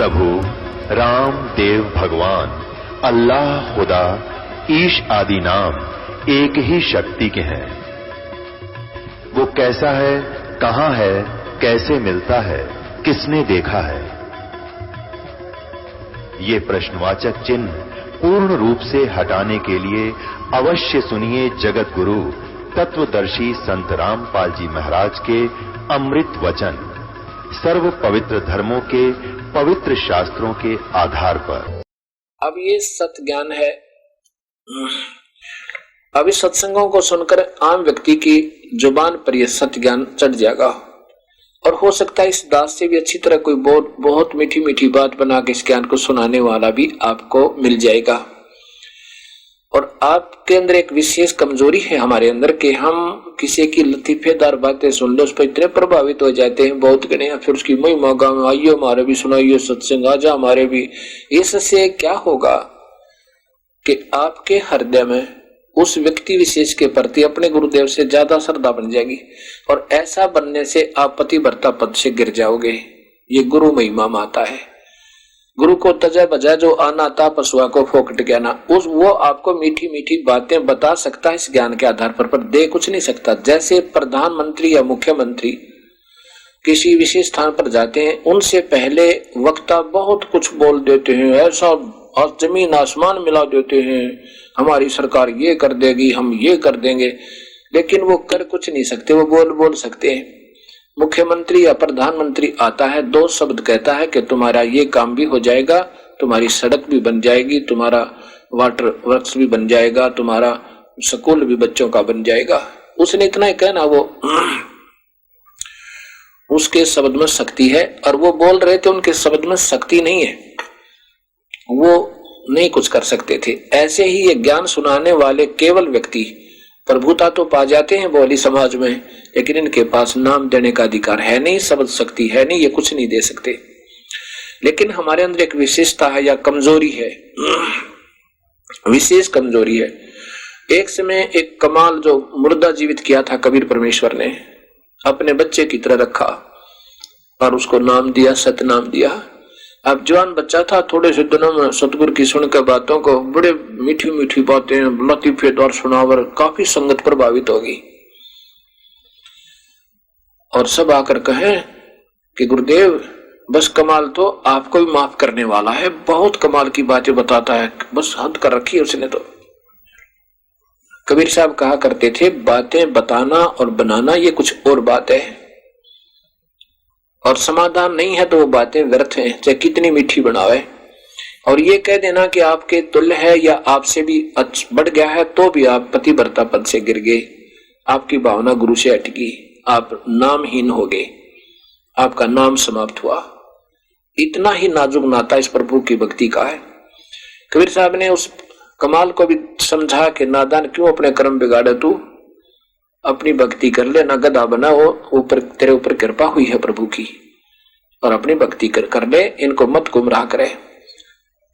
प्रभु राम देव भगवान अल्लाह खुदा ईश आदि नाम एक ही शक्ति के हैं। वो कैसा है, कहां है, कैसे मिलता है, किसने देखा है? ये प्रश्नवाचक चिन्ह पूर्ण रूप से हटाने के लिए अवश्य सुनिए जगत गुरु तत्वदर्शी संत रामपाल जी महाराज के अमृत वचन सर्व पवित्र धर्मों के पवित्र शास्त्रों के आधार पर। अब ये सत्य ज्ञान है। अब इस सत्संगों को सुनकर आम व्यक्ति की जुबान पर यह सत्य ज्ञान चढ़ जाएगा और हो सकता है इस दास से भी अच्छी तरह कोई बहुत मीठी मीठी बात बना के इस ज्ञान को सुनाने वाला भी आपको मिल जाएगा। और आपके अंदर एक विशेष कमजोरी है हमारे अंदर कि हम किसी की लतीफेदार बातें सुन ले उस पर इतने प्रभावित हो जाते हैं बहुत गणे, फिर उसकी महिमा गाँव आइए हमारे भी सुनाइए सत्संग आजा हमारे भी। इससे क्या होगा कि आपके हृदय में उस व्यक्ति विशेष के प्रति अपने गुरुदेव से ज्यादा श्रद्धा बन जाएगी और ऐसा बनने से आप पतिव्रता पद से गिर जाओगे। ये गुरु महिमा माता है। गुरु को तजा बजा जो आना था पशुआ को फोकट गया ना, वो आपको मीठी मीठी बातें बता सकता है इस ज्ञान के आधार पर दे कुछ नहीं सकता। जैसे प्रधानमंत्री या मुख्यमंत्री किसी विशेष स्थान पर जाते हैं, उनसे पहले वक्ता बहुत कुछ बोल देते हैं, ऐसा जमीन आसमान मिला देते हैं, हमारी सरकार ये कर देगी, हम ये कर देंगे, लेकिन वो कर कुछ नहीं सकते। वो बोल सकते हैं। मुख्यमंत्री या प्रधानमंत्री आता है, दो शब्द कहता है कि तुम्हारा ये काम भी हो जाएगा, तुम्हारी सड़क भी बन जाएगी, तुम्हारा वाटर वर्क्स भी बन जाएगा, तुम्हारा स्कूल भी बच्चों का बन जाएगा। उसने इतना ही कहना, वो उसके शब्द में शक्ति है। और वो बोल रहे थे उनके शब्द में शक्ति नहीं है, वो नहीं कुछ कर सकते थे। ऐसे ही ये ज्ञान सुनाने वाले केवल व्यक्ति प्रभुता तो पा जाते हैं बोली समाज में, लेकिन इनके पास नाम देने का अधिकार है नहीं, शब्द शक्ति है नहीं, ये कुछ नहीं दे सकते। लेकिन हमारे अंदर एक विशेषता है या कमजोरी है, विशेष कमजोरी है। एक समय एक कमाल जो मुर्दा जीवित किया था कबीर परमेश्वर ने, अपने बच्चे की तरह रखा और उसको नाम दिया, सतनाम दिया। अब जवान बच्चा था, थोड़े से दिनों में सतगुरु की सुनकर बातों को बड़े मीठी मीठी बातें लतीफेदार सुनावर काफी संगत प्रभावित होगी और सब आकर कहे कि गुरुदेव बस कमाल तो आपको भी माफ करने वाला है, बहुत कमाल की बातें बताता है, बस हद कर रखी है उसने तो। कबीर साहब कहा करते थे, बातें बताना और बनाना ये कुछ और बात है और समाधान नहीं है तो वो बातें व्यर्थ हैं, चाहे कितनी मीठी बनावे। और ये कह देना कि आपके तुल्य है या आपसे भी बढ़ गया है तो भी आप पतिव्रता पद से गिर गए, आपकी भावना गुरु से अटकी, आप नामहीन हो गए, आपका नाम समाप्त हुआ। इतना ही नाजुक नाता इस प्रभु की भक्ति का है। कबीर साहब ने उस कमाल को भी समझा कि नादान क्यों अपने कर्म बिगाड़े, तू अपनी भक्ति कर ले, ना गधा बना हो, ऊपर तेरे ऊपर कृपा हुई है प्रभु की, और अपनी भक्ति कर ले, इनको मत गुमराह करे।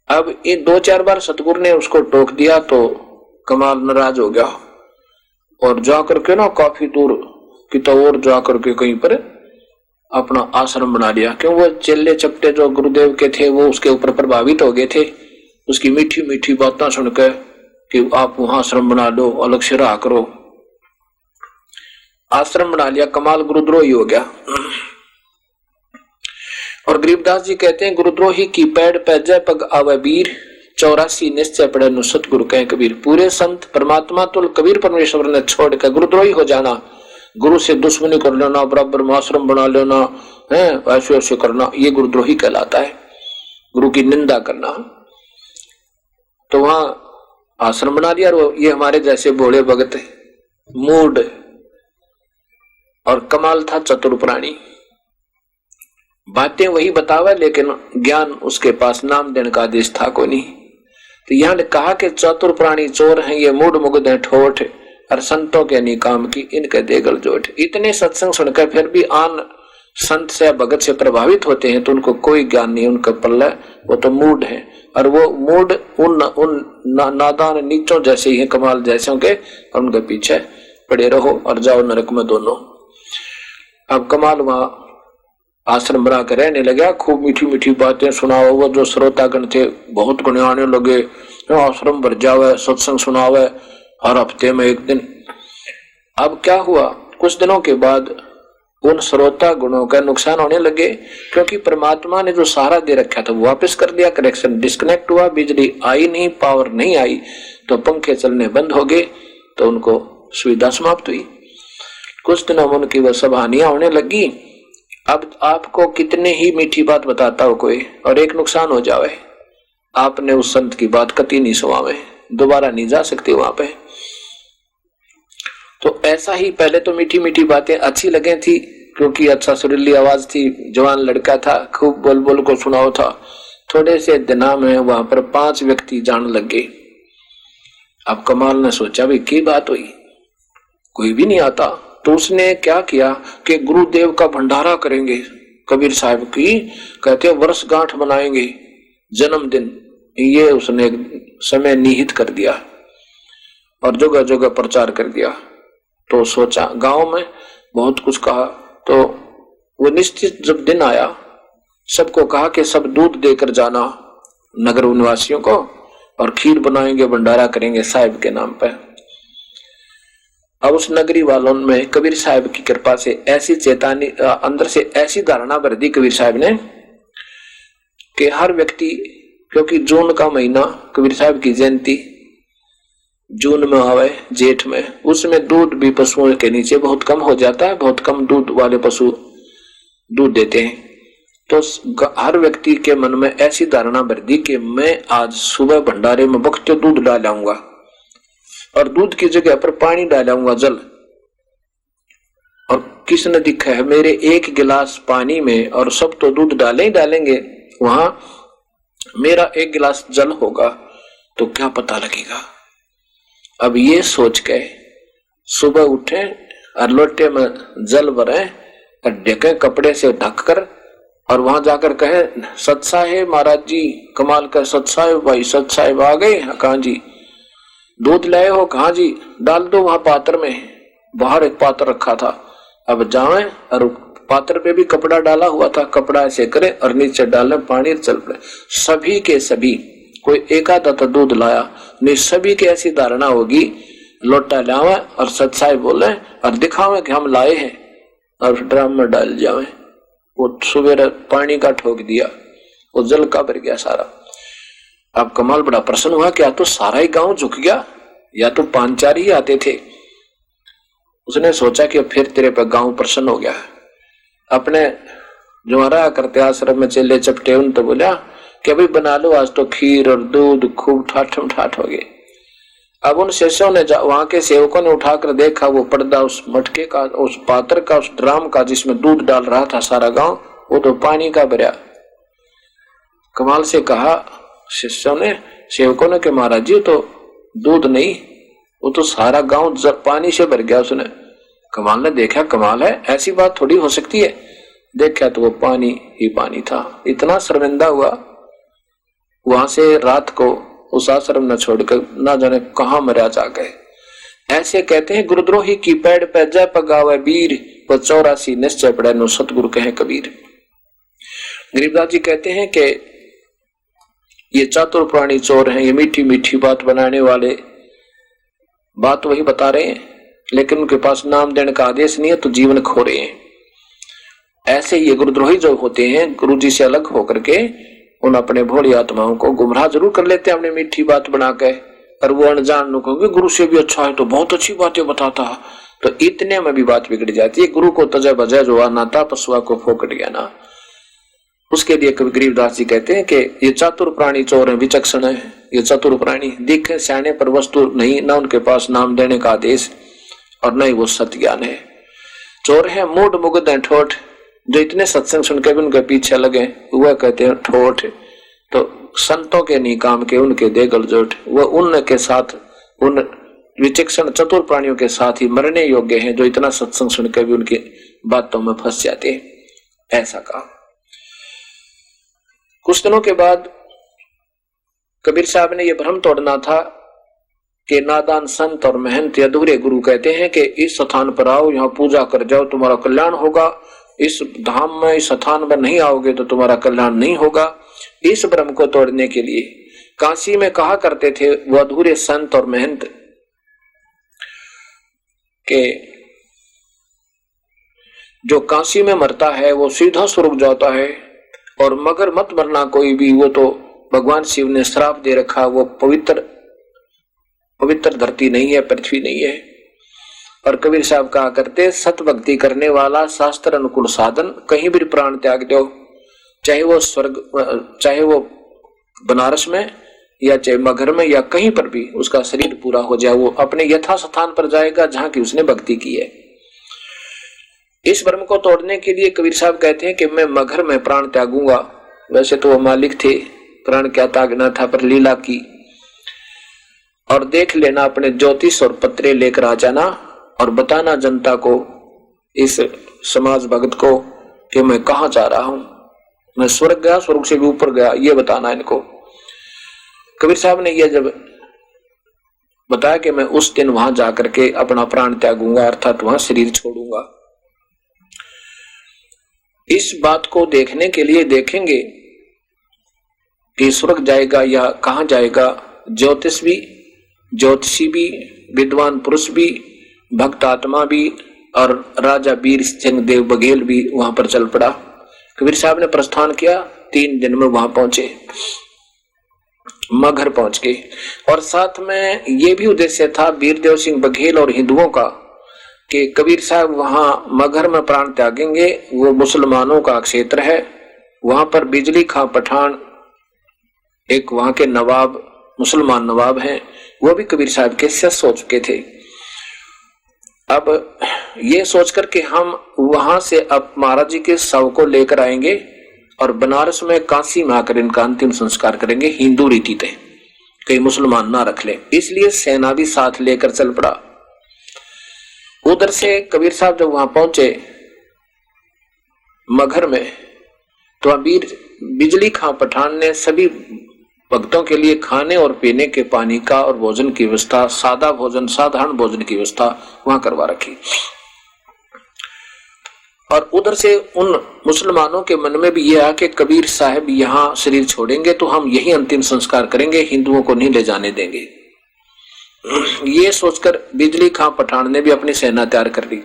अब ये 2-4 बार सतगुरु ने उसको टोक दिया तो कमाल नाराज हो गया और जाकर के ना काफी दूर की तो और जाकर के कहीं पर अपना आश्रम बना लिया। क्यों? वो चेले चपटे जो गुरुदेव के थे वो उसके ऊपर प्रभावित हो गए थे, उसकी मीठी मीठी बातें सुनकर कि आप वहां आश्रम बना लो, अलग से रहा करो। आश्रम बना लिया, कमाल गुरुद्रोही हो गया। और गरीबदास जी कहते हैं, गुरुद्रोही की पैड़ पे जय पग आवे वीर, 84 निश्चय पड़े नु सतगुरु कहे कबीर। पूरे संत परमात्मा तुल कबीर परमेश्वर ने छोड़कर गुरुद्रोही हो जाना, गुरु से दुश्मनी कर लेना, बराबर में आश्रम बना लेना है, ऐसे ऐसे करना, ये गुरुद्रोही कहलाता है, गुरु की निंदा करना। तो वहां आश्रम बना दिया और ये हमारे जैसे भोले भगत मूड और कमाल था चतुर प्राणी, बातें वही बतावा लेकिन ज्ञान उसके पास नाम देने का आदेश था को नहीं। तो यहां कहा कि चतुर प्राणी चोर हैं, ये मूड मुग्ध है ठोठ, और संतों के निकाम की इनके देगल जोट। इतने सत्संग सुनकर फिर भी आन संत से भगत से प्रभावित होते हैं तो उनको कोई ज्ञान नहीं, उनका पल्ला वो तो मूड है, और वो मूड उन नादान नीचों जैसे ही है, कमाल जैसे के, और उनके पीछे पड़े रहो और जाओ नरक में दोनों। अब कमाल वहां आश्रम बना कर रहने लगा। खूब मीठी मीठी बातें सुनाओ। वो जो श्रोतागण थे बहुत गुणगाने लगे, आश्रम भर जावे, सत्संग सुनावे हर हफ्ते में एक दिन। अब क्या हुआ, कुछ दिनों के बाद उन श्रोता गुणों का नुकसान होने लगे, क्योंकि परमात्मा ने जो सहारा दे रखा था वो वापस कर दिया। कनेक्शन डिस्कनेक्ट हुआ, बिजली आई नहीं, पावर नहीं आई, तो पंखे चलने बंद हो गए, तो उनको सुविधा समाप्त हुई। कुछ दिनों में उनकी वह सब हानियां होने लगी। अब आपको कितने ही मीठी बात बताता हो कोई, और एक नुकसान हो जावे, आपने उस संत की बात कति नहीं सुनावे, दोबारा नहीं जा सकते वहां पे। तो ऐसा ही पहले तो मीठी मीठी बातें अच्छी लगे थी, क्योंकि अच्छा सुरीली आवाज थी, जवान लड़का था, खूब बोल बोल को सुनाओ था। थोड़े से दिनों में वहां पर 5 व्यक्ति जान लग गए। अब कमाल ने सोचा भाई की बात हुई, कोई भी नहीं आता। तो उसने क्या किया कि गुरुदेव का भंडारा करेंगे, कबीर साहब की कहते वर्षगांठ बनाएंगे, जन्मदिन, ये उसने समय निहित कर दिया और जगह जगह प्रचार कर दिया। तो सोचा, गांव में बहुत कुछ कहा, तो वो निश्चित जब दिन आया सबको कहा कि सब दूध देकर जाना नगर निवासियों को, और खीर बनाएंगे, भंडारा करेंगे साहिब के नाम पर। अब उस नगरी वालों में कबीर साहब की कृपा से ऐसी चेतावनी, अंदर से ऐसी धारणा भर दी कबीर साहब ने कि हर व्यक्ति, क्योंकि जून का महीना कबीर साहब की जयंती जून में आवे, जेठ में, उसमें दूध भी पशुओं के नीचे बहुत कम हो जाता है, बहुत कम दूध वाले पशु दूध देते हैं। तो हर व्यक्ति के मन में ऐसी धारणा भर दी कि मैं आज सुबह भंडारे में वक्त दूध डालाऊंगा, और दूध की जगह पर पानी डालाऊंगा, जल। और किसने दिखा है मेरे 1 गिलास पानी में, और सब तो दूध डाले ही डालेंगे, वहां मेरा 1 गिलास जल होगा, तो क्या पता लगेगा। अब ये सोच के सुबह उठे और लोटे में जल भरे और ढके कपड़े से ढककर, और वहां जाकर कहे सत साहेब महाराज जी, कमाल का सत साहेब भाई, सत साहेब आ गए, कहाँ जी, दूध लाए हो, कहाँ जी, डाल दो वहां पात्र में, बाहर एक पात्र रखा था। अब जावे और पात्र पे भी कपड़ा डाला हुआ था, कपड़ा ऐसे करे और नीचे डाले पानी, चल पड़े। सभी के सभी, कोई एक आधा तो दूध लाया नहीं, सभी की ऐसी धारणा होगी लोटा लावे और सत साहेब बोले और दिखावे कि हम लाए हैं, और ड्रम में डाल जावे। वो सुबह पानी का ठोक दिया, वो जल का भर गया सारा। अब कमाल बड़ा प्रसन्न हुआ, क्या तो सारा ही गांव झुक गया, या तो 5-4 ही आते थे। उसने सोचा कि फिर तेरे पे गांव प्रसन्न हो गया। अपने जो हमारा करते आश्रम में चेले चपटे, उन तो बोला कि भाई बना लो आज तो खीर और दूध, खूब ठाठम ठाठ हो गए। अब उन शिष्यों ने, वहां के सेवकों ने उठाकर देखा, वो पर्दा उस मटके का, उस पात्र का, उस ड्राम का जिसमें दूध डाल रहा था सारा गांव, वो तो पानी का भरा। कमाल से कहा शिष्यों ने, सेवकों ने कि महाराज जी तो दूध नहीं, वो तो सारा गांव पानी से भर गया। उसने कमाल ने देखा, कमाल है, ऐसी बात थोड़ी हो सकती है। देखा तो वो पानी ही पानी था। इतना शर्मिंदा हुआ, वहां से रात को उस आश्रम न छोड़कर ना जाने कहां मरा जा गए। ऐसे कहते हैं, गुरुद्रोही की पैड़ पे जय पगावे वीर, वो 84 निश्चय पड़े नो सतगुरु कहे कबीर। गरीबदास जी कहते हैं कि ये चातुर प्राणी चोर हैं, ये मीठी मीठी बात बनाने वाले बात वही बता रहे हैं, लेकिन उनके पास नाम देने का आदेश नहीं है, तो जीवन खो रहे हैं। ऐसे ये गुरुद्रोही जो होते हैं, गुरु जी से अलग होकर के उन अपने भोली आत्माओं को गुमराह जरूर कर लेते हैं अपने मीठी बात बना के, और वो अनजान लोगों को गुरु से भी अच्छा है तो बहुत अच्छी बातें बताता है, तो इतने में भी बात बिगड़ जाती है। गुरु को तजय बजय जो आनाता, पशुआ को फोकट गया ना। उसके लिए कवि गरीबदास जी कहते हैं कि ये चातुर प्राणी चोर है, विचक्षण है। ये चतुर प्राणी दिखे सियाने पर वस्तु नहीं, ना उनके पास नाम देने का आदेश, और न ही वो सत्य ज्ञान है। चोर है मूड मुग्ध है ठोठ, जो इतने सत्संग सुनकर भी उनके पीछे लगे, वह कहते हैं ठोठ। तो संतों के नहीं काम के, उनके दे गलजोट, वह उनके साथ, उन विचक्षण चतुर प्राणियों के साथ ही मरने योग्य हैं, जो इतना सत्संग सुनकर भी उनकी बातों में फंस जाते हैं। ऐसा कहा। कुछ दिनों के बाद कबीर साहब ने यह भ्रम तोड़ना था कि नादान संत और महंत अधूरे गुरु कहते हैं कि इस स्थान पर आओ, यहाँ पूजा कर जाओ, तुम्हारा कल्याण होगा, इस धाम में, इस स्थान में नहीं आओगे तो तुम्हारा कल्याण नहीं होगा। इस भ्रम को तोड़ने के लिए काशी में कहा करते थे वो अधूरे संत और महंत के जो काशी में मरता है वो सीधा स्वर्ग जाता है, और मगर मत मरना कोई भी, वो तो भगवान शिव ने श्राप दे रखा, वो पवित्र धरती नहीं है, पृथ्वी नहीं है। और कबीर साहब कहा करते, सत भक्ति करने वाला शास्त्र अनुकूल साधन कहीं भी प्राण त्याग दो, चाहे वो स्वर्ग, चाहे वो बनारस में या चाहे मगर में या कहीं पर भी, उसका शरीर पूरा हो जाए, वो अपने यथा स्थान पर जाएगा जहां की उसने भक्ति की है। इस भ्रम को तोड़ने के लिए कबीर साहब कहते हैं कि मैं मगर में प्राण त्यागूंगा। वैसे तो वो मालिक थे, प्राण क्या त्यागना था, पर लीला की। और देख लेना, अपने ज्योतिष और पत्रे लेकर आ जाना और बताना जनता को, इस समाज भगत को, कि मैं कहां जा रहा हूं, मैं स्वर्ग गया, स्वर्ग से भी ऊपर गया, ये बताना इनको। कबीर साहब ने यह जब बताया कि मैं उस दिन वहां जाकर के अपना प्राण त्यागूंगा, अर्थात वहां शरीर छोड़ूंगा। इस बात को देखने के लिए देखेंगे कि स्वर्ग जाएगा या कहां जाएगा। ज्योतिषी भी, विद्वान पुरुष भी, भक्त आत्मा भी, और राजा वीर सिंह देव बघेल भी वहां पर चल पड़ा। कबीर साहब ने प्रस्थान किया, 3 दिन में वहां पहुंचे, मगहर पहुंच गए। और साथ में ये भी उद्देश्य था वीरदेव सिंह बघेल और हिंदुओं का कि कबीर साहब वहां मगहर में प्राण त्यागेंगे, वो मुसलमानों का क्षेत्र है, वहां पर बिजली खां पठान एक वहां के नवाब, मुसलमान नवाब हैं, वो भी कबीर साहब के शिष्य हो चुके थे। अब ये सोचकर कि हम वहां से अब महाराज जी के शव को लेकर आएंगे और बनारस में काशी में आकर इनका अंतिम संस्कार करेंगे हिंदू रीति थे, कहीं मुसलमान ना रख ले, इसलिए सेना भी साथ लेकर चल पड़ा। उधर से कबीर साहब जब वहां पहुंचे मगहर में, तो बिजली खां पठान ने सभी भक्तों के लिए खाने और पीने के पानी का और भोजन की व्यवस्था, सादा भोजन, साधारण भोजन की व्यवस्था वहां करवा रखी। और उधर से उन मुसलमानों के मन में भी यह आया कि कबीर साहब यहाँ शरीर छोड़ेंगे तो हम यही अंतिम संस्कार करेंगे, हिंदुओं को नहीं ले जाने देंगे। ये सोचकर बिजली खां पठान ने भी अपनी सेना तैयार कर ली।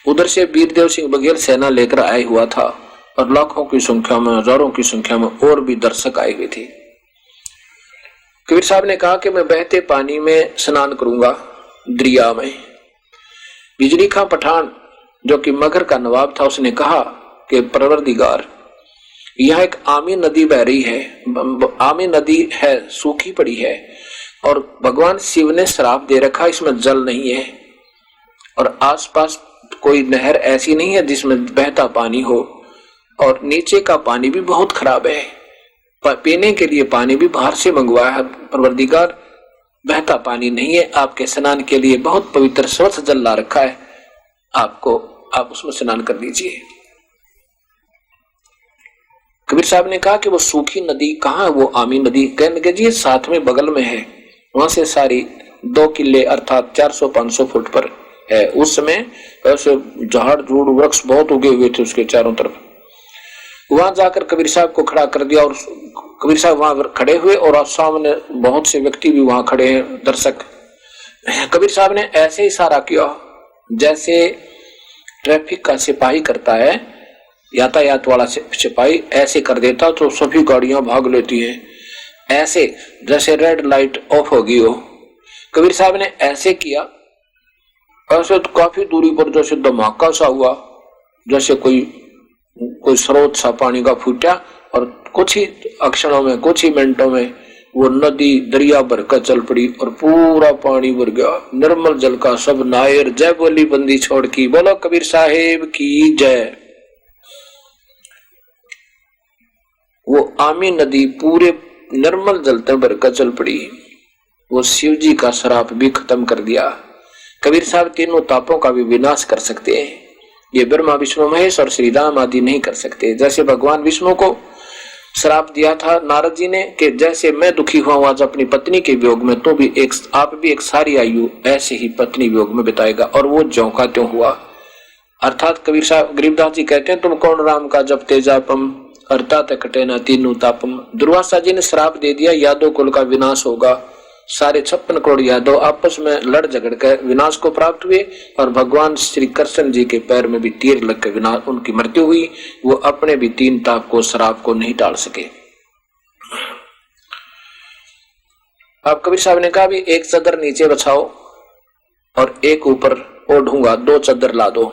उधर से वीरदेव सिंह बघेल सेना लेकर आए हुआ था, और लाखों की संख्या में, हजारों की संख्या में और भी दर्शक आए हुए थे। कबीर साहब ने कहा कि मैं बहते पानी में स्नान करूंगा, दरिया में। बिजली खां पठान जो कि मगहर का नवाब था, उसने कहा कि परवरदिगार, यहाँ एक आमी नदी बह रही है, आमी नदी है, सूखी पड़ी है, और भगवान शिव ने श्राप दे रखा, इसमें जल नहीं है, और आसपास कोई नहर ऐसी नहीं है जिसमें बहता पानी हो, और नीचे का पानी भी बहुत खराब है, पीने के लिए पानी भी बाहर से मंगवाया है, परवरदिगार बहता पानी नहीं है, आपके स्नान के लिए बहुत पवित्र स्वच्छ जल ला रखा है, आप उसमें स्नान कर लीजिए। कबीर साहब ने कहा कि वो सूखी नदी कहाँ है, वो आमी नदी? कहने लगे जी साथ में बगल में है, वहां से सारी 2 किले अर्थात 400-500 फुट पर है। उस समय ऐसे झाड़ झूड़ वृक्ष बहुत उगे हुए थे उसके चारों तरफ। वहां जाकर कबीर साहब को खड़ा कर दिया, और कबीर साहब वहां खड़े हुए, और सामने बहुत से व्यक्ति भी वहां खड़े हैं, दर्शक। कबीर साहब ने ऐसे इशारा किया जैसे ट्रैफिक का सिपाही करता है, यातायात वाला सिपाही ऐसे कर देता तो सभी गाड़ियां भाग लेती हैं, ऐसे जैसे रेड लाइट ऑफ होगी हो। कबीर साहब ने ऐसे किया, ऐसे तो काफी दूरी पर जैसे धमाका सा हुआ, जैसे कोई स्रोत सा पानी का फूटा, और कुछ ही अक्षणों में, कुछ ही मिनटों में वो नदी दरिया भरकर चल पड़ी और पूरा पानी भर गया। निर्मल जल का सब नायर, जय बोली बंदी छोड़ की, बोलो कबीर साहेब की जय। वो आमी नदी पूरे निर्मल जल तक भरकर चल पड़ी। वो शिव जी का श्राप भी खत्म कर दिया। कबीर साहब तीनों तापों का भी विनाश कर सकते हैं, ये ब्रह्मा विष्णु महेश और श्री राम आदि नहीं कर सकते। जैसे भगवान विष्णु को श्राप दिया था नारद जी ने कि जैसे मैं दुखी हुआ आज अपनी पत्नी के वियोग में, तो भी आप भी एक सारी आयु ऐसे ही पत्नी वियोग में बिताएगा, और वो ज्यों का त्यों हुआ। अर्थात कबीर साहब गरीबदास जी कहते हैं, तुम कौन राम का जपते जापम, अर्थात कटे न तीनों तापम। दुर्वासा जी ने श्राप दे दिया, यादव कुल का विनाश होगा। सारे 56 करोड़ यादव आपस में लड़ झगड़ कर विनाश को प्राप्त हुए और भगवान श्री कृष्ण जी के पैर में भी तीर लग कर विनाश उनकी मृत्यु हुई। वो अपने भी 3 ताप को श्राप को नहीं टाल सके। अब कबीर साहब ने कहा भी एक चादर नीचे बिछाओ और एक ऊपर ओढ़ूंगा, 2 चादर ला दो।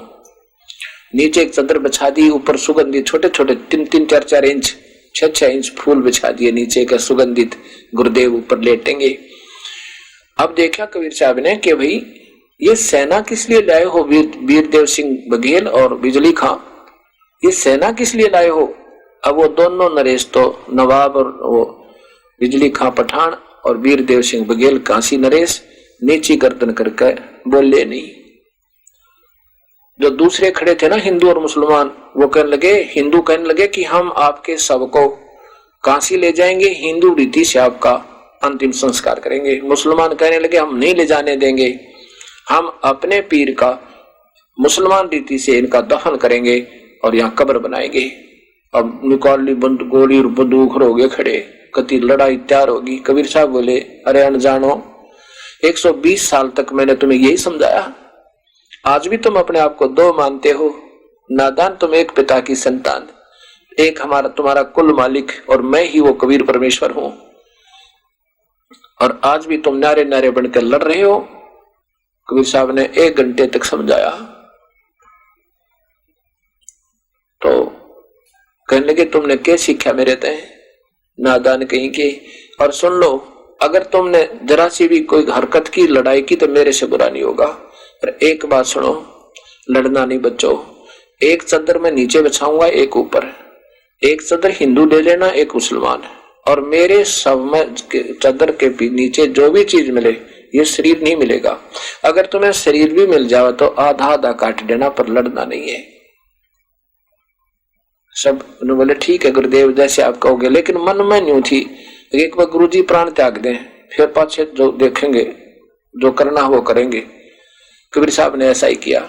नीचे एक चादर बिछा दी, ऊपर सुगंधित छोटे छोटे 3-3, 4-4 इंच 6-6 इंच फूल बिछा दिए नीचे के सुगंधित। गुरुदेव ऊपर लेटेंगे। अब देखा कबीर साहब ने कि भाई ये सेना किस लिए लाए हो, वीरदेव सिंह बघेल और बिजली खां, ये सेना किस लिए लाए हो। अब वो दोनों नरेश तो नवाब और वो बिजली खां पठान और वीरदेव सिंह बघेल कांसी नरेश नीची गर्दन करके बोले नहीं। जो दूसरे खड़े थे ना हिंदू और मुसलमान, वो कहने लगे, हिंदू कहने लगे कि हम आपके शव को काशी ले जाएंगे, हिंदू रीति से आपका अंतिम संस्कार करेंगे। मुसलमान कहने लगे हम नहीं ले जाने देंगे, हम अपने पीर का मुसलमान रीति से इनका दफन करेंगे और यहाँ कब्र बनाएंगे। अब निकाल ली गोली और बंदूक हो गए खड़े, कति लड़ाई तैयार होगी। कबीर साहब बोले, अरे अनजानो, 120 साल तक मैंने तुम्हें यही समझाया, आज भी तुम अपने आप को 2 मानते हो। नादान, तुम एक पिता की संतान, एक हमारा तुम्हारा कुल मालिक और मैं ही वो कबीर परमेश्वर हूं, और आज भी तुम नारे नारे बनकर लड़ रहे हो। कबीर साहब ने 1 घंटे तक समझाया तो कहने लगे, तुमने क्या सीखा मेरे तय, नादान कहीं के। और सुन लो, अगर तुमने जरा सी भी कोई हरकत की, लड़ाई की, तो मेरे से बुरा नहीं होगा। पर एक बात सुनो, लड़ना नहीं बच्चों। एक चादर मैं नीचे बिछाऊंगा, एक ऊपर। एक चादर हिंदू ले लेना, एक मुसलमान, और मेरे सब में चादर के नीचे जो भी चीज मिले, ये शरीर नहीं मिलेगा। अगर तुम्हें शरीर भी मिल जाए तो आधा आधा काट देना, पर लड़ना नहीं है। सब बोले ठीक है गुरुदेव, जैसे आप कहोगे। लेकिन मन में न्यू थी, एक बार गुरु जी प्राण त्याग दें, फिर पाछे जो देखेंगे, जो करना वो करेंगे। कबीर साहब ने ऐसा ही किया।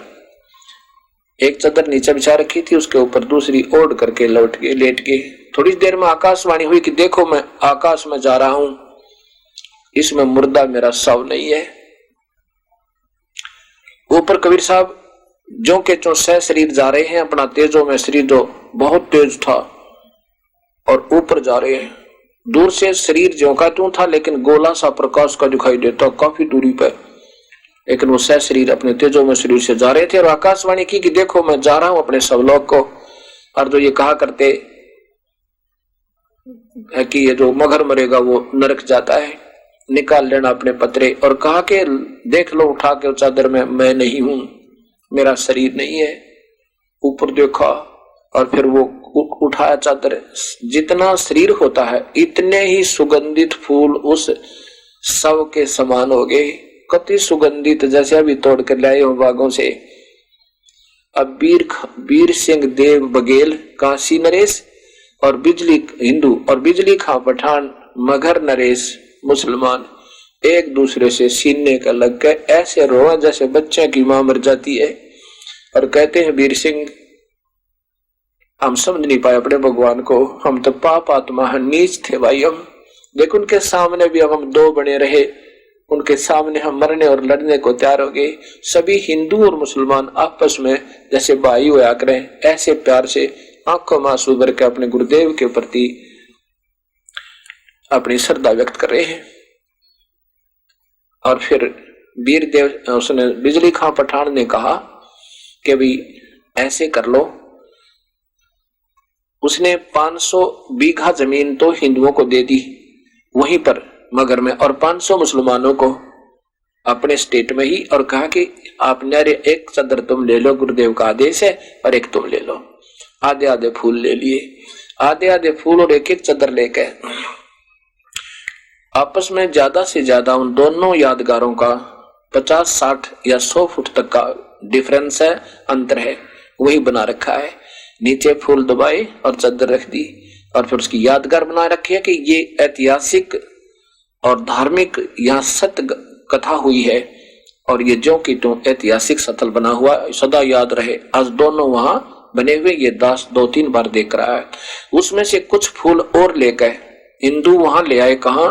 एक चादर नीचे बिछा रखी थी, उसके ऊपर दूसरी ओढ़ करके लौट गए, लेट गए। थोड़ी देर में आकाशवाणी हुई कि देखो मैं आकाश में जा रहा हूं, इसमें मुर्दा मेरा शव नहीं है। ऊपर कबीर साहब जो के चो सह शरीर जा रहे हैं, अपना तेजों में शरीर जो बहुत तेज था, और ऊपर जा रहे हैं। दूर से शरीर ज्यों का त्यों था, लेकिन गोला सा प्रकाश का दिखाई देता काफी दूरी पे। लेकिन वो सह शरीर अपने तेजों में शरीर से जा रहे थे, और आकाशवाणी की कि देखो मैं जा रहा हूं अपने सबलोक को। और जो ये कहा करते है कि ये जो मगर मरेगा वो नरक जाता है, निकाल लेना अपने पत्रे। और कहा कि देख लो उठा के चादर में, मैं नहीं हूं, मेरा शरीर नहीं है। ऊपर देखा और फिर वो उठाया चादर। जितना शरीर होता है इतने ही सुगंधित फूल उस शव के समान हो गए, कति सुगंधित, जैसे अभी तोड़ कर लाए हो बागों से। अब वीर सिंह देव बघेल काशी नरेश और बिजली हिंदू और बिजली खां पठान मगर नरेश मुसलमान एक दूसरे से सीने का लग गए, ऐसे रोआ जैसे बच्चे की मां मर जाती है। और कहते हैं वीर सिंह, हम समझ नहीं पाए अपने भगवान को, हम तो पाप आत्मा नीच थे भाई। हम देखो उनके सामने भी हम 2 बने रहे, उनके सामने हम मरने और लड़ने को तैयार हो गए। सभी हिंदू और मुसलमान आपस में जैसे भाई हुआ करें, ऐसे प्यार से आंखों में आंसू भर के अपने गुरुदेव के प्रति अपनी श्रद्धा व्यक्त कर रहे हैं। और फिर वीरदेव उसने बिजली खां पठान ने कहा कि भाई ऐसे कर लो। उसने 500 बीघा जमीन तो हिंदुओं को दे दी वहीं पर मगर में, और 500 मुसलमानों को अपने स्टेट में ही। और कहा कि आप नारे एक चादर तुम ले लो, गुरुदेव का आदेश है, और एक तुम ले लो। आधे आधे फूल ले लिए, आधे आधे फूल और एक एक चादर लेके आपस में ज्यादा से ज्यादा उन दोनों यादगारों का 50, 60 या 100 फुट तक का डिफरेंस है, अंतर है, वही बना रखा है। नीचे फूल दबाए और चादर रख दी, और फिर उसकी यादगार बना रखी है कि ये ऐतिहासिक और धार्मिक यहाँ सत्य कथा हुई है और ये ज्यों की त्यों ऐतिहासिक स्थल बना हुआ, सदा याद रहे। आज दोनों वहां बने हुए, ये दास 2-3 बार देख रहा है। उसमें से कुछ फूल और लेकर हिंदू वहां ले आए, कहा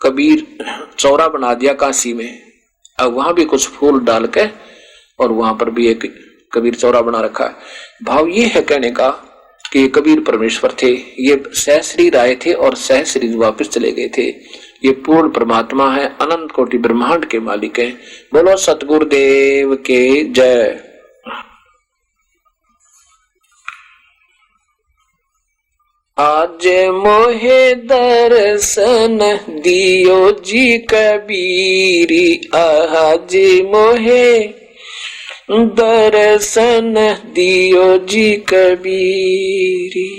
कबीर चौरा बना दिया काशी में। अब वहां भी कुछ फूल डाल के और वहां पर भी एक कबीर चौरा बना रखा है। भाव ये है कहने का कि कबीर परमेश्वर थे, ये सहस्री आए थे और सहस्री वापस चले गए थे। ये पूर्ण परमात्मा है, अनंत कोटि ब्रह्मांड के मालिक है। बोलो सतगुरुदेव के जय। आज मोहे दर्शन दियो जी कबीरी, आज मोहे दर्शन दियो जी कबीरी।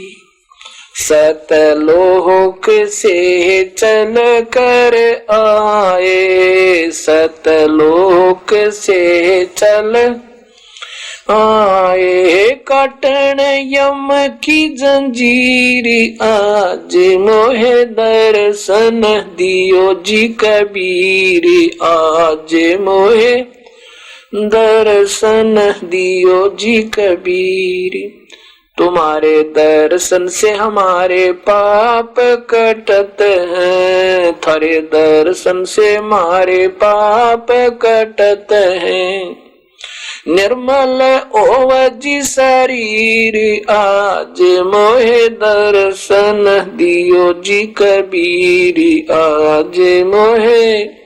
सतलोक से चल कर आए, सतलोक से चल आए, काटन यम की जंजीरी। आज मोहे दर्शन दियो जी कबीरी, आज मोहे दर्शन दियो जी कबीरी। तुम्हारे दर्शन से हमारे पाप कटत हैं, थारे दर्शन से हमारे पाप कटत हैं। निर्मल ओवजी शरीर, आज मोहे दर्शन दियो जी कबीरी, आज मोहे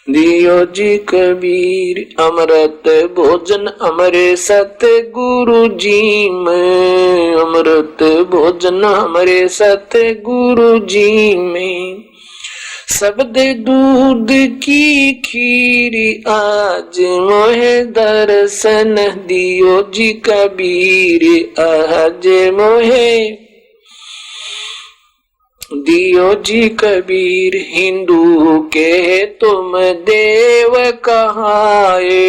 दियो जी कबीर। अमृत भोजन हमरे सतगुरु जी में, अमृत भोजन हमरे सतगुरु जी में। शब्द दूध की खीरी, आज मोहे दर्शन दियो जी कबीर, आज मोहे दियो जी कबीर। हिंदू के तुम देव कहाए,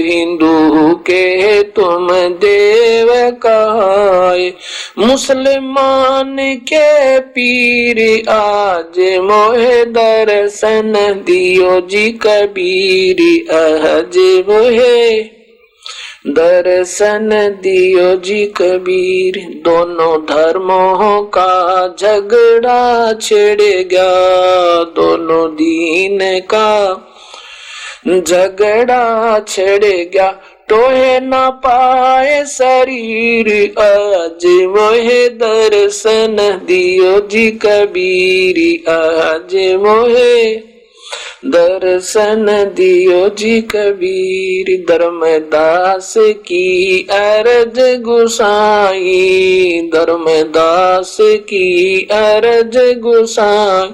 हिंदू के तुम देव कहाए। मुसलमान के पीर, आज मोहे दर्शन दियो जी कबीर, आज मोहे दर्शन दियो जी कबीर। दोनों धर्मों का झगड़ा छिड़ गया, दोनों दीन का झगड़ा छिड़ गया। टोहे ना पाए शरीर, आज मोहे दर्शन दियो जी कबीर, आज मोहे दर्शन दियो जी कबीर। धर्मदास की अरज गुसाई, धर्मदास की अरज गुसाई।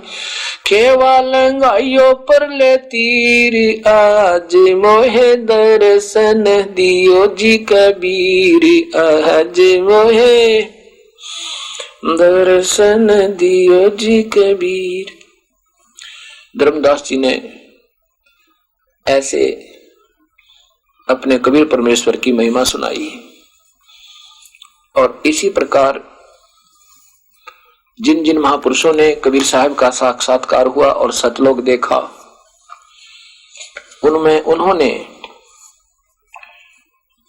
खेवा लंगाइयो पर ले तीर, आज मोहे दर्शन दियो जी कबीर, आज मोहे दर्शन दियो जी कबीर। धर्मदास जी ने ऐसे अपने कबीर परमेश्वर की महिमा सुनाई। और इसी प्रकार जिन जिन महापुरुषों ने कबीर साहब का साक्षात्कार हुआ और सतलोक देखा, उनमें उन्होंने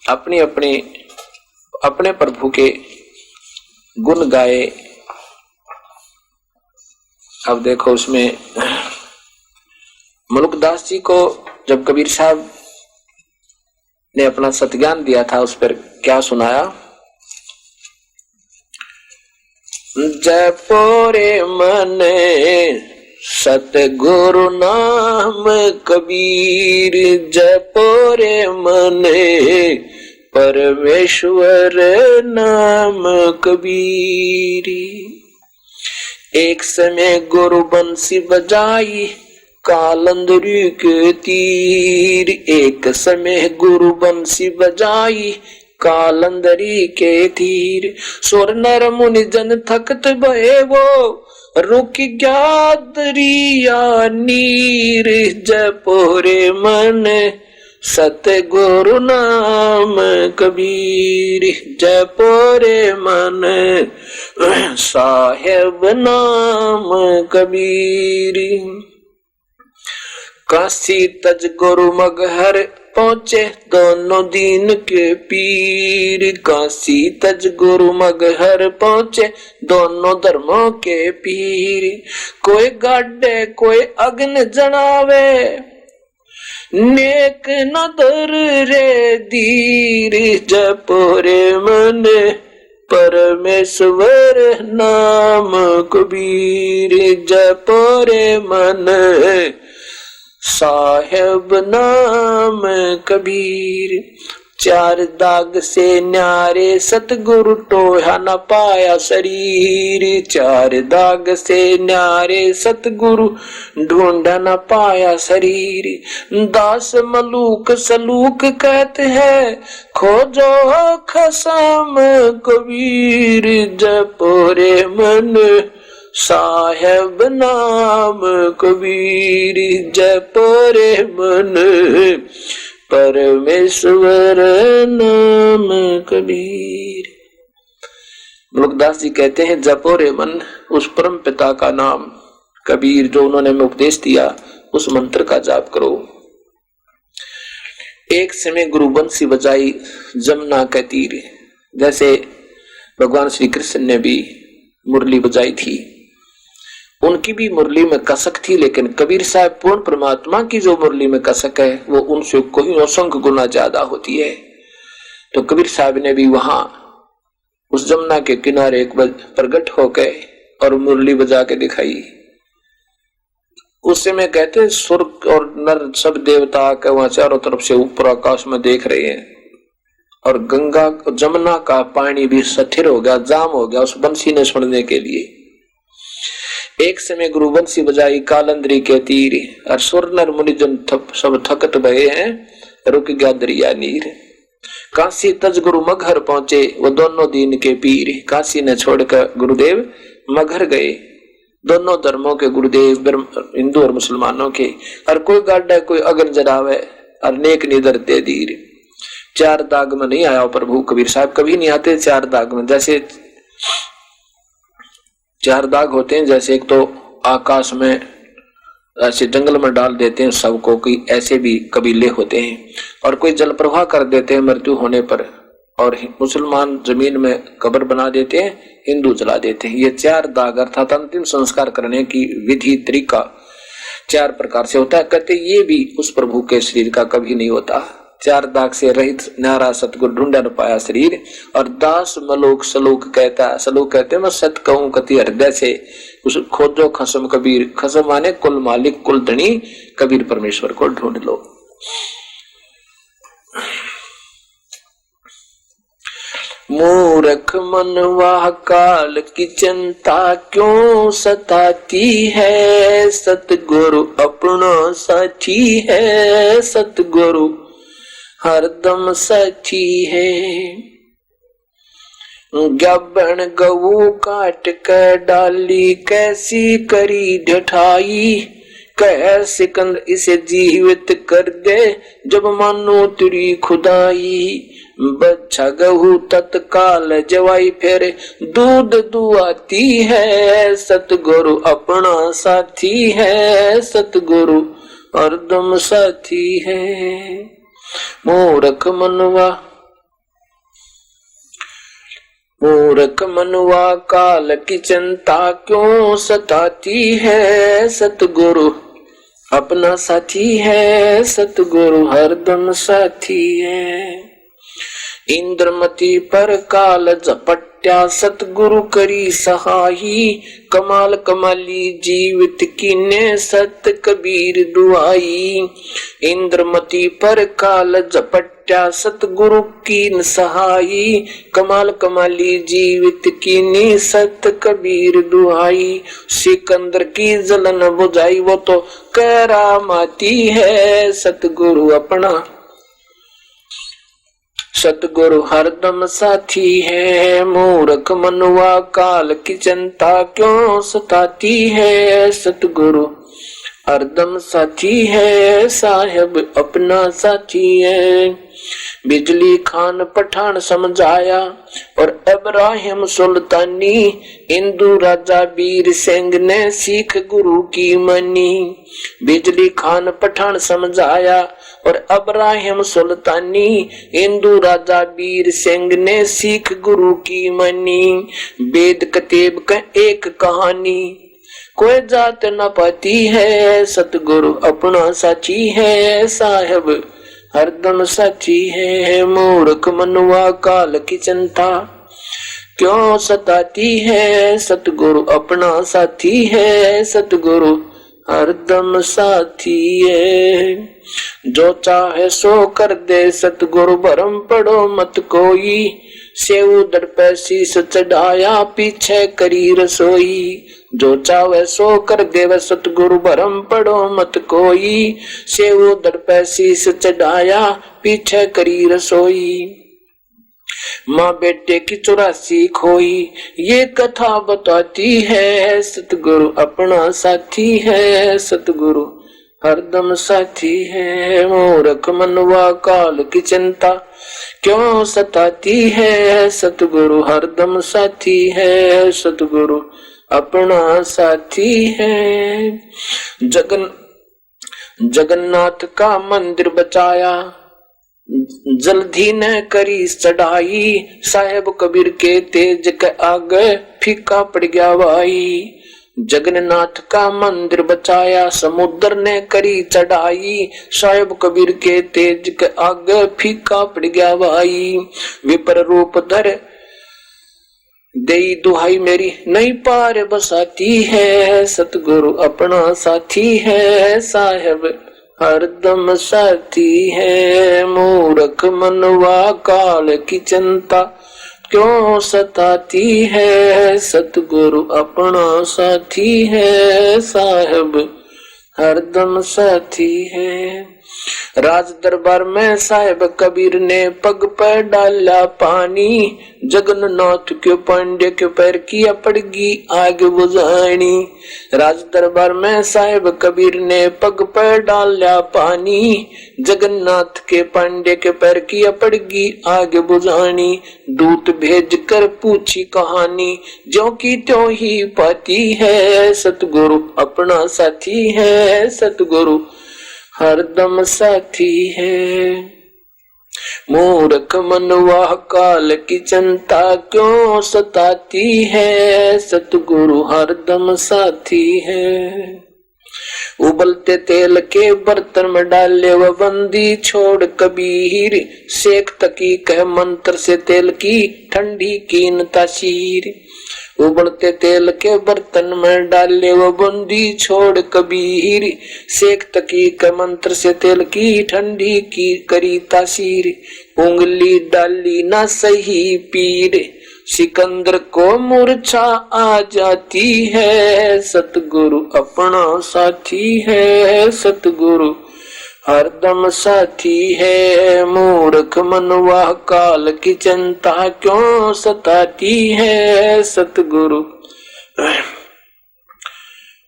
अपने प्रभु के गुण गाए। अब देखो उसमें मुल्कदास जी को जब कबीर साहब ने अपना सतज्ञान दिया था, उस पर क्या सुनाया। जपोरे मन सतगुरु नाम कबीर, जपोरे मन परमेश्वर नाम कबीर। एक समय गुरु बंसी बजाई कालंदरी के तीर, एक समय गुरु बंसी बजाई कालंदरी के तीर। सुर नर मुनि जन थकत भये वो, रुक गया दरिया नीर। जपोरे मन सतगुरु नाम कबीर, जपोरे मन साहेब नाम कबीर। काशी तज गुरु मगहर पहुंचे दोनों दीन के पीर। काशी तज गुरु मगहर पहुंचे दोनों धर्मों के पीर। कोई गाडे कोई अग्न जनावे नेक नदर रे धीर। जपोरे मन परमेश्वर नाम कबीर। जपोरे मन साहेब नाम कबीर। चार दाग से न्यारे सतगुरु टोहा न पाया शरीर। चार दाग से न्यारे सतगुरु ढूंढा न पाया शरीर। दास मलूक सलूक कहते हैं खोजो खसम कबीर। जपोरे मन साहेब नाम कबीर। जपोरे मन परमेश्वर नाम कबीर। मुलुकदास जी कहते हैं जपोरे मन उस परम पिता का नाम कबीर जो उन्होंने हमें उपदेश दिया उस मंत्र का जाप करो। एक समय गुरु बंसी बजाई जमुना के तीर। जैसे भगवान श्री कृष्ण ने भी मुरली बजाई थी, उनकी भी मुरली में कसक थी, लेकिन कबीर साहब पूर्ण परमात्मा की जो मुरली में कसक है वो उनसे कोई असंख्य गुना ज्यादा होती है। तो कबीर साहब ने भी वहां उस जमुना के किनारे एक प्रकट होकर और मुरली बजा के दिखाई। उस समय कहते स्वर्ग और नर सब देवता के वहां चारों तरफ से ऊपर आकाश में देख रहे हैं और गंगा जमुना का पानी भी स्थिर हो गया, जाम हो गया उस बंसी ने सुनने के लिए। एक समय गुरु बंसी बजाई कालंदरी के तीर और सुर नर मुनिजन सब थकत भये हैं, रुक गया दरिया नीर। काशी तज गुरु मगहर पहुंचे वो दोनों दीन के पीर। काशी ने छोड़कर गुरुदेव मगहर गए, दोनों धर्मों के गुरुदेव हिंदू और मुसलमानों के। और कोई गाड्डा कोई अगन जरावे और नेक निदर दे दीर। चार दाग में नहीं आया प्रभु कबीर साहब, कभी नहीं आते चार दाग में। जैसे चार दाग होते हैं, जैसे एक तो आकाश में ऐसे जंगल में डाल देते हैं सबको, कोई ऐसे भी कबीले होते हैं, और कोई जल प्रवाह कर देते हैं मृत्यु होने पर, और मुसलमान जमीन में कब्र बना देते हैं, हिंदू जला देते हैं। ये चार दाग अर्थात अंतिम संस्कार करने की विधि तरीका चार प्रकार से होता है। कहते ये भी उस प्रभु के शरीर का कभी नहीं होता। चार दाग से रहित न्यारा सतगुरु ढूंढा न पाया शरीर। और दास मलोक सलूक कहता है, सलूक कहते हैं मैं सत कहूं कति हृदय से, उस खोजो खसम कबीर। खसम माने कुल मालिक कुल धनी, कबीर परमेश्वर को ढूंढ लो। मूर्ख मनवा काल की चिंता क्यों सताती है, सतगुरु अपना साथी है, सतगुरु हरदम साथी है। गबन गऊ काट कर डाली कैसी करी ढठाई, कह सिकंद इसे जीवित कर दे जब मानो तेरी खुदाई। बच्चा गहू तत्काल जवाई फिर दूध दुआती है, सतगुरु अपना साथी है, सतगुरु हरदम साथी है। मूर्ख मनवा काल की चिंता क्यों सताती है, सतगुरु अपना साथी है, सतगुरु हरदम साथी है। इंद्रमती पर काल झपट्या सतगुरु करी सहाई, कमाल कमाली जीवित कीने सत कबीर दुआई। इंद्रमती पर काल झपट्या सतगुरु कीन सहाई, कमाल कमाली जीवित कीनी सत कबीर दुआई। सिकंदर की जलन बुझाई वो तो करामाती है, सतगुरु अपना सतगुरु हरदम साथी है। मूर्ख मनुआ काल की चिंता क्यों सताती है, सतगुरु हरदम साथी है, साहेब अपना साथी है। बिजली खान पठान समझाया और इब्राहिम सुल्तानी, हिंदू राजा वीर सिंह ने सीख गुरु की मनी। बिजली खान पठान समझाया और इब्राहिम सुल्तानी, हिंदू राजा वीर सिंह ने सीख गुरु की मनी। वेद कतेब का एक कहानी, कोई जात न पाती है, सतगुरु अपना साथी है, साहेब हरदम साथी है। मूर्ख मनुआ काल की चिंता क्यों सताती है, सतगुरु अपना साथी है, सतगुरु हरदम साथी है। जो चाहे सो कर दे, सतगुरु भरम पड़ो मत कोई। सेव दर पे शीस चढ़ाया, पीछे करी रसोई। जो चाहे सो कर देव, सतगुरु भरम पड़ो मत कोई। सेव दर पे शीस चढ़ाया, पीछे करी रसोई। माँ बेटे की 84 खोई, ये कथा बताती है, सतगुरु अपना साथी है, सतगुरु हरदम साथी है। मूर्ख मनवा काल की चिंता क्यों सताती है, सतगुरु हरदम साथी है, सतगुरु अपना साथी है। जगन्नाथ का मंदिर बचाया, जल्दी न करी चढ़ाई। साहेब कबीर के तेज के आगे फीका पड़ गया भाई। जगन्नाथ का मंदिर बचाया, समुद्र ने करी चढ़ाई। साहेब कबीर के तेज के आगे फीका पड़ गया भाई। विपर रूप धर देई दुहाई मेरी, नहीं पार बसाती है, सतगुरु अपना साथी है, साहेब हरदम साथी है। मूर्ख मनवा काल की चिंता क्यों सताती है, सतगुरु अपना साथी है, साहेब हरदम साथी है। राज दरबार में साहेब कबीर ने पग पर डाला पानी। जगन्नाथ के पांडे के पैर किया पड़गी आग बुझानी। राज दरबार में साहेब कबीर ने पग पर डाला पानी। जगन्नाथ के पांडे के पैर किया पड़गी आग बुझानी। दूत भेज कर पूछी कहानी, ज्यों की त्यों ही पाती है, सतगुरु अपना साथी है, सतगुरु हरदम साथी है। मूर्ख मनवा काल की चिंता क्यों सताती है, सतगुरु हरदम साथी है। उबलते तेल के बर्तन में डाले वह बंदी छोड़ कबीर। शेख तकी कह मंत्र से तेल की ठंडी कीन तासीर। उबलते तेल के बर्तन में डाले वो बूंदी छोड़ कबीर। शेख तकी के मंत्र से तेल की ठंडी की करी तासीर। उंगली डाली ना सही पीर, सिकंदर को मूर्छा आ जाती है, सतगुरु अपना साथी है, सतगुरु हरदम साथी है। मूर्ख मनवा काल की चिंता क्यों सताती है, सतगुरु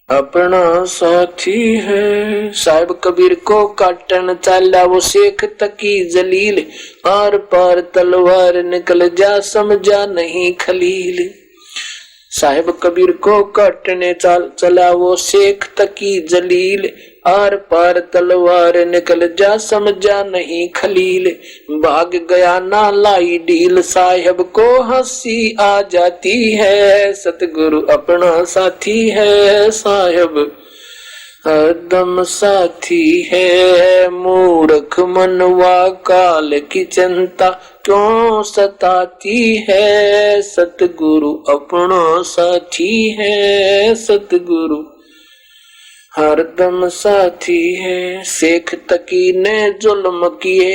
अपना साथी है। साहिब कबीर को काटन चाला वो शेख तकी जलील। आर पार तलवार निकल जा समझा नहीं खलील। साहिब कबीर को काटने चला वो शेख तकी जलील। आर पार तलवार निकल जा समझा नहीं खलील। भाग गया ना लाई डील, साहिब को हंसी आ जाती है, सतगुरु अपना साथी है, साहिब हरदम साथी है। मूर्ख मनवा काल की चिंता क्यों सताती है, सतगुरु अपना साथी है, सतगुरु हरदम साथी है। शेख तकी ने जुल्म किए,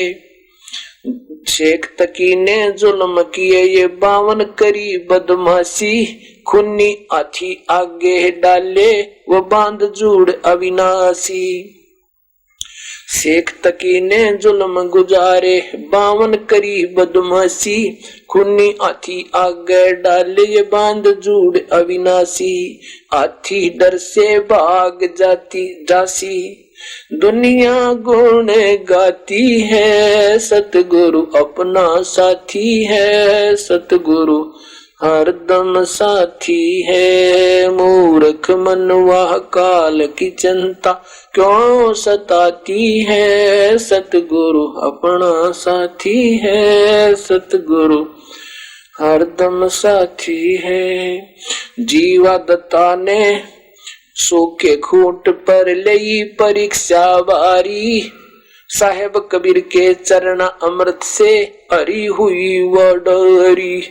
शेख तकी ने जुल्म किए, ये 52 करी बदमाशी। खुन्नी आथी आगे डाले वो बांध जूड़ अविनाशी। शेख तकी ने जुल्म गुजारे, 52 करी बदमाशी, खूनी हाथी आगे डाले ये बांध जूड़ अविनाशी, हाथी डर से भाग जासी, दुनिया गुण गाती है, सतगुरु अपना साथी है, सतगुरु हरदम साथी है। मूर्ख मनवा काल की चिंता क्यों सताती है, सतगुरु अपना साथी है, सतगुरु हरदम साथी है। जीवा दत्ता ने सूखे खूंट पर लई परीक्षा बारी, साहेब कबीर के चरण अमृत से हरी हुई वडरी।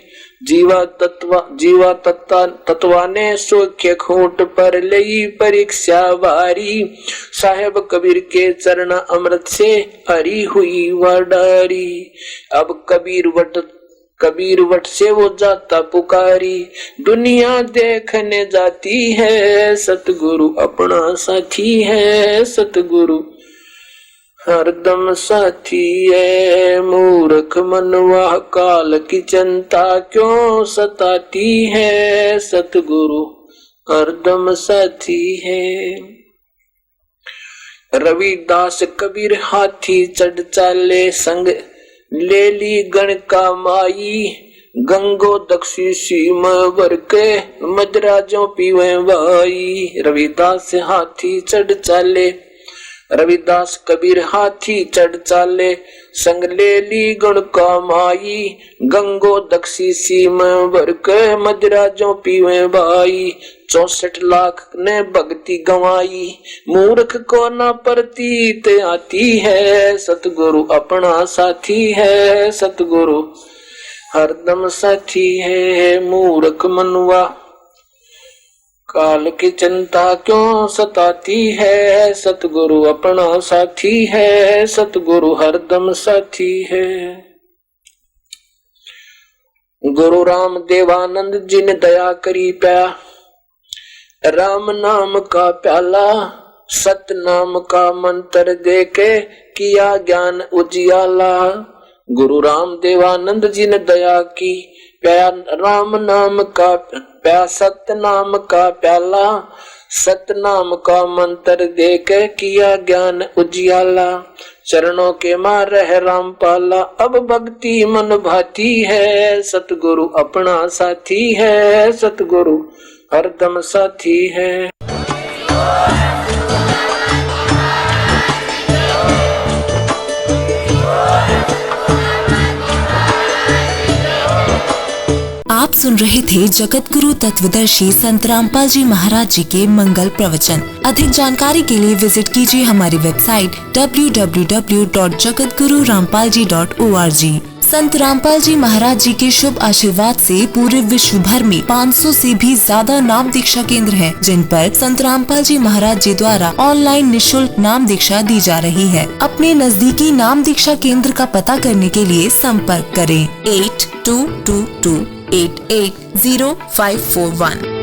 जीवा तत्वा ने सूखे खूंट पर लई परीक्षा बारी, साहेब कबीर के चरण अमृत से हरी हुई वडरी। अब कबीर वट से वो जाता पुकारी, दुनिया देखने जाती है, सतगुरु अपना साथी है, सतगुरु हरदम साथी है। मूर्ख मनवा काल की चिंता क्यों सताती है, सतगुरु हरदम साथी है। रविदास कबीर हाथी चढ़ चाले, संग ले ली गण का माई, गंगो दक्षी सीम वर के मजराजों पीवे भाई। रविदास हाथी चढ़ चाले, रविदास कबीर हाथी चढ़ चाले, संग ले ली गण का माई, गंगो दक्षी सीम वर के मजराजों पीवे भाई। 64 लाख ने भक्ति गंवाई, मूर्ख को न प्रतीत आती है, सतगुरु अपना साथी है, सतगुरु हरदम साथी है। मूर्ख मनवा काल की चिंता क्यों सताती है, सतगुरु अपना साथी है, सतगुरु हरदम साथी है। गुरु राम देवानंद जी ने दया करी प्या, राम नाम का प्याला, सत नाम का मंत्र दे के किया ज्ञान उजियाला। गुरु राम देवानंद जी ने दया की, प्या राम नाम का प्या सत नाम का प्याला, सत नाम का मंत्र दे के किया ज्ञान उजियाला। चरणों के मार रह रामपाला, अब भक्ति मन भाती है, सतगुरु अपना साथी है, सतगुरु हरदम साथी है। आप सुन रहे थे जगत गुरु तत्वदर्शी संत रामपाल जी महाराज जी के मंगल प्रवचन। अधिक जानकारी के लिए विजिट कीजिए हमारी वेबसाइट www.jagatgururampalji.org। संत रामपाल जी महाराज जी के शुभ आशीर्वाद से पूरे विश्व भर में 500 से भी ज्यादा नाम दीक्षा केंद्र हैं, जिन पर संत रामपाल जी महाराज जी द्वारा ऑनलाइन निशुल्क नाम दीक्षा दी जा रही है। अपने नजदीकी नाम दीक्षा केंद्र का पता करने के लिए संपर्क करें 8222880541।